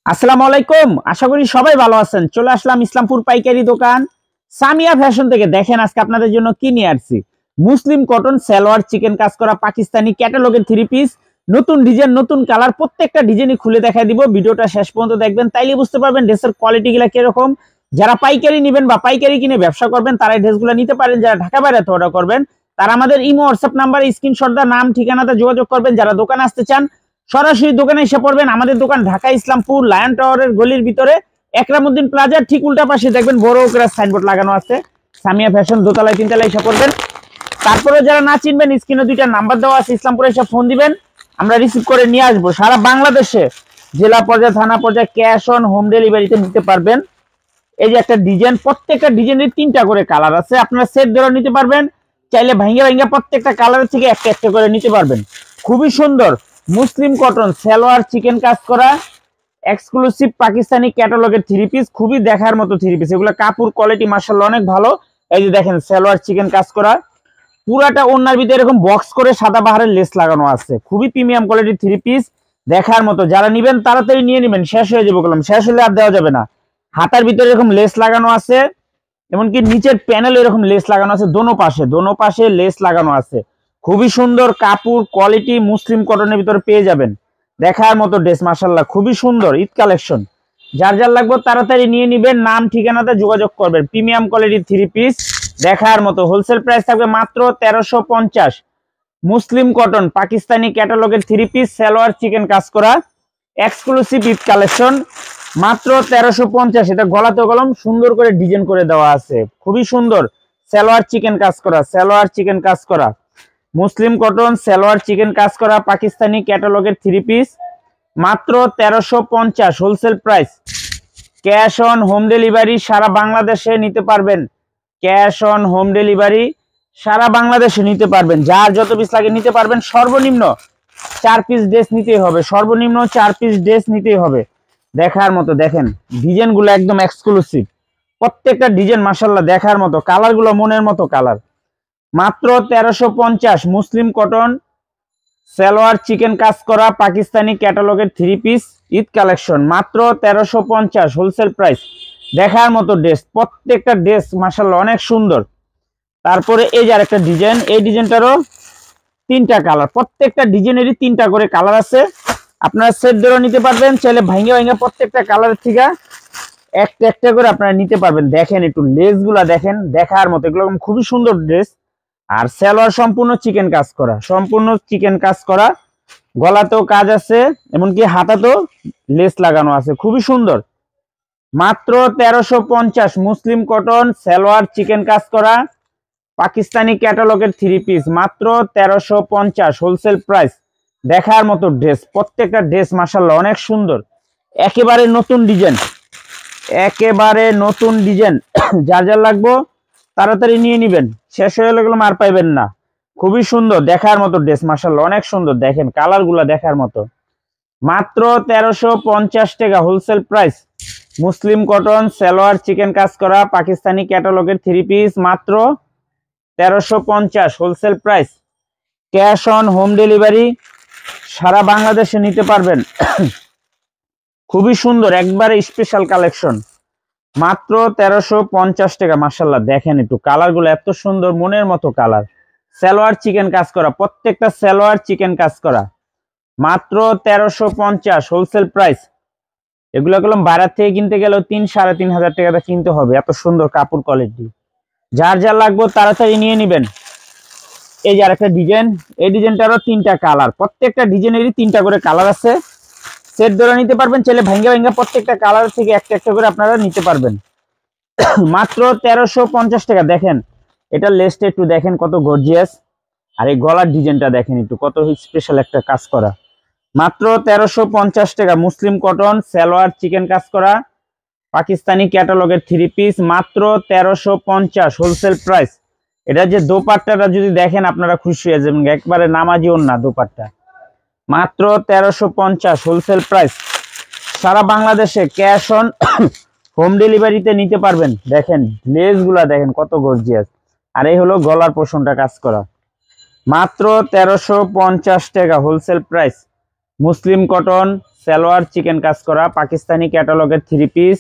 আসসালামু আলাইকুম। আশা করি সবাই ভালো আছেন। চলে আসলাম ইসলামপুর পাইকারি দোকান সামিয়া ফ্যাশন থেকে। দেখেন আজকে আপনাদের জন্য কি নিয়ে আসছি। মুসলিম কটন সালোয়ার চিকেন কাজ করা পাকিস্তানি ক্যাটালগের থ্রি পিস, নতুন ডিজাইন নতুন কালার, প্রত্যেকটা ডিজাইনই খুলে দেখাই দিব। ভিডিওটা শেষ পর্যন্ত দেখবেন, তাইলে বুঝতে পারবেন ড্রেসের কোয়ালিটিগুলো কিরকম। যারা পাইকারি নেবেন বা পাইকারি কিনে ব্যবসা করবেন তারা এই ড্রেসগুলো নিতে পারেন। যারা ঢাকা বাইরে অর্ডার করবেন তারা আমাদের ইমো হোয়াটসঅ্যাপ নাম্বারে স্ক্রিনশট দা নাম ঠিকানাতে যোগাযোগ করবেন। যারা দোকানে আসতে চান সরাসরি দোকানে এসে পড়বেন। আমাদের দোকান ঢাকা ইসলামপুর লায়ন টাওয়ারের গলির ভিতরে একরামউদ্দিন প্লাজার ঠিক উল্টা পাশে দেখবেন বড় করে সাইনবোর্ড লাগানো আছে সামিয়া ফ্যাশন, দোতলায় তিনতলায় এসে পড়বেন। তারপরে যারা না চিনবেন স্ক্রিনে দুইটা নাম্বার দেওয়া আছে, ইসলামপুরে এসে ফোন দিবেন, আমরা রিসিভ করে নিয়ে আসবো। সারা বাংলাদেশে জেলা পর্যায়ে থানা পর্যায়ে ক্যাশ অন হোম ডেলিভারিতে নিতে পারবেন। এই যে একটা ডিজাইন, প্রত্যেকটা ডিজাইনের তিনটা করে কালার আছে, আপনারা সেট ধরে নিতে পারবেন। চাইলে ভাঙ্গা ভাঙ্গা প্রত্যেকটা কালারের থেকে একটা একটা করে নিতে পারবেন। খুবই সুন্দর মুসলিম কটন সালোয়ার চিকেন কাজ করা এক্সক্লুসিভ পাকিস্তানি ক্যাটালগের থ্রি পিস, খুবই দেখার মতো থ্রি পিস। এগুলো কাপড় কোয়ালিটি মাশাআল্লাহ অনেক ভালো। এই যে দেখেন সালোয়ার চিকেন কাজ করা, পুরাটা ওন্নার ভিতরে এরকম বক্স করে সাদা বাহারের লেস লাগানো আছে। খুবই প্রিমিয়াম কোয়ালিটির থ্রি পিস, দেখার মতো। যারা নিবেন তাড়াতাড়ি নিয়ে নেবেন, শেষ হয়ে যাবে বললাম, শেষ হলে আর দেওয়া যাবে না। হাতার ভিতরে এরকম লেস লাগানো আছে, এমনকি নিচের প্যানেল এরকম লেস লাগানো আছে, দোনো পাশে লেস লাগানো আছে। খুবই সুন্দর কাপড় কোয়ালিটি, মুসলিম কটনের ভিতরে পেয়ে যাবেন। দেখার মতো ড্রেস মাশাআল্লাহ, খুবই সুন্দর ঈদ কালেকশন। যার যার লাগবে তাড়াতাড়ি নিয়ে নিবেন, নাম ঠিকানাতে যোগাযোগ করবেন। প্রিমিয়াম কোয়ালিটির থ্রি পিস দেখার মতো। হোলসেল প্রাইস থাকবে মাত্র 1350। মুসলিম কটন পাকিস্তানি ক্যাটালগের থ্রি পিস সালোয়ার চিকেন কাজ করা এক্সক্লুসিভ ঈদ কালেকশন মাত্র 1350। এটা গলাতে কলম সুন্দর করে ডিজাইন করে দেওয়া আছে, খুবই সুন্দর। সালোয়ার চিকেন কাজ করা, সালোয়ার চিকেন কাজ করা মুসলিম কটন সালোয়ার চিকেন কাজ করা পাকিস্তানি ক্যাটালগের থ্রি পিস মাত্র 1350 wholesale price. Cash on home delivery সারা বাংলাদেশে নিতে পারবেন। ক্যাশ অন হোম ডেলিভারি সারা বাংলাদেশে নিতে পারবেন। যার যত পিস লাগে নিতে পারবেন। সর্বনিম্ন 4 পিস ড্রেস নিতেই হবে, সর্বনিম্ন 4 পিস ড্রেস নিতেই হবে। দেখার মতো দেখেন ডিজাইনগুলো একদম এক্সক্লুসিভ, প্রত্যেকটা ডিজাইন মাশাআল্লাহ দেখার মতো, কালারগুলো মনের মতো কালার। মাত্র 1350 মুসলিম কটন সালোয়ার চিকেন কাজ করা পাকিস্তানি ক্যাটালগের থ্রি পিস ঈদ কালেকশন মাত্র 1350 হোলসেল প্রাইস। দেখার মতো ড্রেস, প্রত্যেকটা ড্রেস মাশাআল্লাহ অনেক সুন্দর। তারপরে এই যে আরেকটা ডিজাইন, এই ডিজাইনটারও তিনটা কালার, প্রত্যেকটা ডিজাইনেরই তিনটা করে কালার আছে। আপনারা সেট ধরে নিতে পারবেন, চাইলে ভাঙ্গা প্রত্যেকটা কালারের থেকে একটা একটা করে আপনারা নিতে পারবেন। দেখেন একটু লেসগুলা দেখেন, দেখার মতো, এগুলো খুবই সুন্দর ড্রেস। আর সালোয়ার সম্পূর্ণ চিকেন কাজ করা, সম্পূর্ণ চিকেন কাজ করা, গলাতেও কাজ আছে, এমনকি হাতাতেও লেস লাগানো আছে, খুবই সুন্দর। মাত্র 1350 মুসলিম কটন সালোয়ার চিকেন কাজ করা পাকিস্তানি ক্যাটালগের থ্রি পিস মাত্র 1350 হোলসেল প্রাইস। দেখার মতো ড্রেস, প্রত্যেকটা ড্রেস মাশাআল্লাহ অনেক সুন্দর। একেবারে নতুন ডিজাইন, একেবারে নতুন ডিজাইন। যার যার লাগবো তাড়াতাড়ি নিয়ে নিবেন, শেষ হয়ে গেলে আর পাইবেন না। খুবই সুন্দর দেখার মতো ড্রেস মাশাআল্লাহ অনেক সুন্দর। দেখেন কালারগুলো দেখার মতো। মাত্র 1350 টাকা wholesale price muslin cotton salwar chikan কাজ করা পাকিস্তানি ক্যাটালগের থ্রি পিস মাত্র 1350 wholesale price. Cash on home delivery সারা বাংলাদেশে নিতে পারবেন। খুবই সুন্দর একবারে স্পেশাল কালেকশন মাত্র 1350 টাকা। মাশাআল্লাহ দেখেন একটু কালারগুলো এত সুন্দর, মনের মতো কালার। সালোয়ার চিকেন কাজ করা, প্রত্যেকটা সালোয়ার চিকেন কাজ করা মাত্র 1350 হোলসেল প্রাইস। এগুলো কলম বাইরে থেকে কিনতে গেলেও 3-3.5 টাকাটা কিনতে হবে, এত সুন্দর কাপড় কোয়ালিটি। যার যার লাগবে তাড়াতাড়ি নিয়ে নেবেন। এই যে আরেকটা ডিজাইন, এই ডিজাইনটারও তিনটা কালার, প্রত্যেকটা ডিজাইনেরই তিনটা করে কালার আছে। সেট ধরে নিতে পারবেন, চাইলে ভাঙ্গা প্রত্যেকটা কালার থেকে একটা একটা করে আপনারা নিতে পারবেন। মাত্র 1350 টাকা। দেখেন এটা লেসটা একটু দেখেন কত গর্জিয়াস, আর এই গলার ডিজাইনটা দেখেন একটু কত স্পেশাল একটা কাজ করা। মাত্র 1350 টাকা মুসলিম কটন সালোয়ার চিকেন কাজ করা পাকিস্তানি ক্যাটালগের থ্রি পিস মাত্র 1350 হোলসেল প্রাইস। এটা যে দোপাট্টাটা যদি দেখেন আপনারা খুশি হয়ে যাবেন, একবারে নামাজি ওন্না দোপাট্টা মাত্র 1350 হোলসেল প্রাইস। সারা বাংলাদেশে ক্যাশ অন হোম ডেলিভারিতে নিতে পারবেন। দেখেন লেসগুলা দেখেন কত গর্জিয়াস, আর এই হলো গলার পোষণটা কাজ করা মাত্র 1350 টাকা wholesale price. Muslin cotton salwar chikan কাজ করা পাকিস্তানি ক্যাটালগের 3 পিস,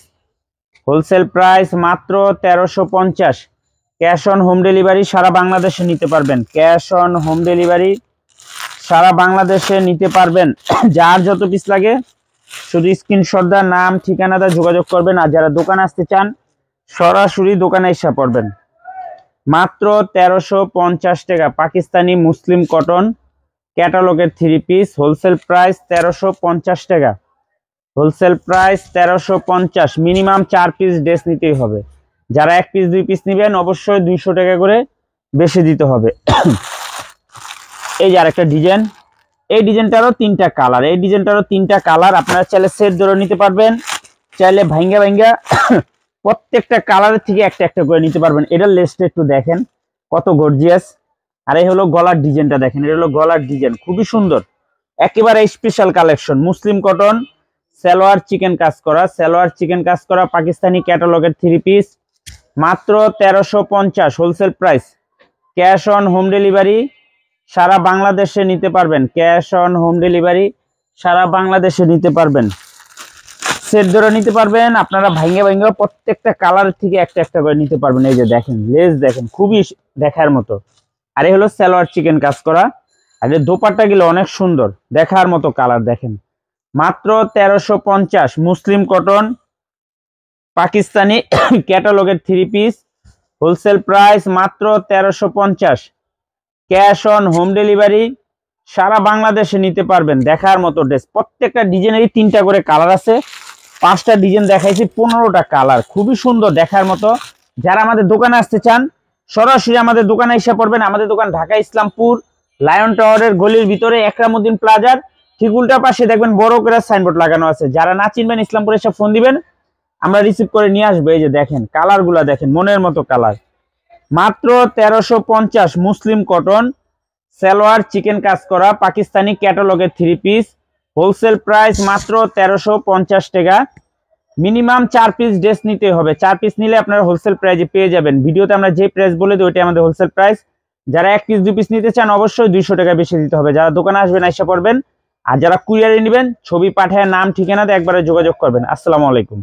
হোলসেল প্রাইস মাত্র 1350। ক্যাশ অন হোম ডেলিভারি সারা বাংলাদেশে নিতে পারবেন, ক্যাশ অন হোম ডেলিভারি সারা বাংলাদেশে নিতে পারবেন। যার যত পিস লাগে শুধু স্ক্রিনশট দা নাম ঠিকানা দা যোগাযোগ করবেন। আর যারা দোকানে আসতে চান সরাসরি দোকানে এসে পড়বেন। মাত্র 1350 টাকা পাকিস্তানি মুসলিম কটন ক্যাটালগের 3 পিস, হোলসেল প্রাইস 1350 টাকা, wholesale price 1350। Minimum 4 piece dress নিতেই হবে। যারা 1 পিস 2 পিস নেবেন অবশ্যই 200 টাকা করে বেশি দিতে হবে। এই যে আরেকটা ডিজাইন, এই ডিজাইনটারও 3টা কালার, এই ডিজাইনটারও 3টা কালার। আপনারা চাইলে সেট ধরে নিতে পারবেন, চাইলে ভাঙ্গা ভাঙ্গা প্রত্যেকটা কালারের থেকে একটা একটা করে নিতে পারবেন। এটার লেসটা একটু দেখেন কত গর্জিয়াস। আর এই হলো গলার ডিজাইনটা দেখেন, এটা হলো গলার ডিজাইন, খুবই সুন্দর, একেবারে স্পেশাল কালেকশন। মুসলিম কটন সালোয়ার চিকেন কাজ করা, সালোয়ার চিকেন কাজ করা পাকিস্তানি ক্যাটালগের 3 পিস, মাত্র 1350 wholesale price. Cash on home delivery সারা বাংলাদেশে নিতে পারবেন, ক্যাশ অন হোম ডেলিভারি সারা বাংলাদেশে নিতে পারবেন। সেট ধরে নিতে পারবেন, আপনারা ভাঙ্গে ভাঙ্গে প্রত্যেকটা কালার থেকে একটা একটা করে নিতে পারবেন। এই যে দেখেন লেস দেখেন, খুবই দেখার মতো। আর এই হলো সালোয়ার চিকেন কাজ করা। আর এই দোপাট্টা গুলো অনেক সুন্দর, দেখার মতো কালার দেখেন। মাত্র 1350 মুসলিম কটন পাকিস্তানি ক্যাটালগের 3 পিস, হোলসেল প্রাইস মাত্র 1350। ক্যাশ অন হোম ডেলিভারি সারা বাংলাদেশে নিতে পারবেন। দেখার মতো ড্রেস, প্রত্যেকটা ডিজাইনেরই 3টা করে কালার আছে। 5টা ডিজাইন দেখাইছি, 15টা কালার, খুবই সুন্দর দেখার মতো। যারা আমাদের দোকানে আসতে চান সরাসরি আমাদের দোকানে এসে পড়বেন। আমাদের দোকান ঢাকা ইসলামপুর লায়ন টাওয়ারের গলির ভিতরে একরামউদ্দিন প্লাজার ঠিক উল্টা পাশে দেখবেন বড় করে সাইনবোর্ড লাগানো আছে। যারা না চিনবেন ইসলামপুরে এসে ফোন দিবেন, আমরা রিসিভ করে নিয়ে আসবো। এই যে দেখেন কালার গুলা দেখেন, মনের মতো কালার। মাত্র 1350 মুসলিম কটন সালোয়ার চিকেন কাজ করা পাকিস্তানি ক্যাটালগের 3 পিস, হোলসেল প্রাইস মাত্র 1350 টাকা। মিনিমাম 4 পিস ড্রেস নিতে হবে, 4 পিস নিলে আপনারা হোলসেল প্রাইসে পেয়ে যাবেন। ভিডিওতে আমরা যে প্রাইস বলে দিই ওইটাই আমাদের হোলসেল প্রাইস। যারা 1 পিস 2 পিস নিতে চান অবশ্যই 200 টাকা বেশি দিতে হবে। যারা দোকানে আসবেন এসে পড়বেন, আর যারা কুরিয়ারে নেবেন ছবি পাঠায় নাম ঠিকানাতে একবারে যোগাযোগ করবেন। আসসালামু আলাইকুম।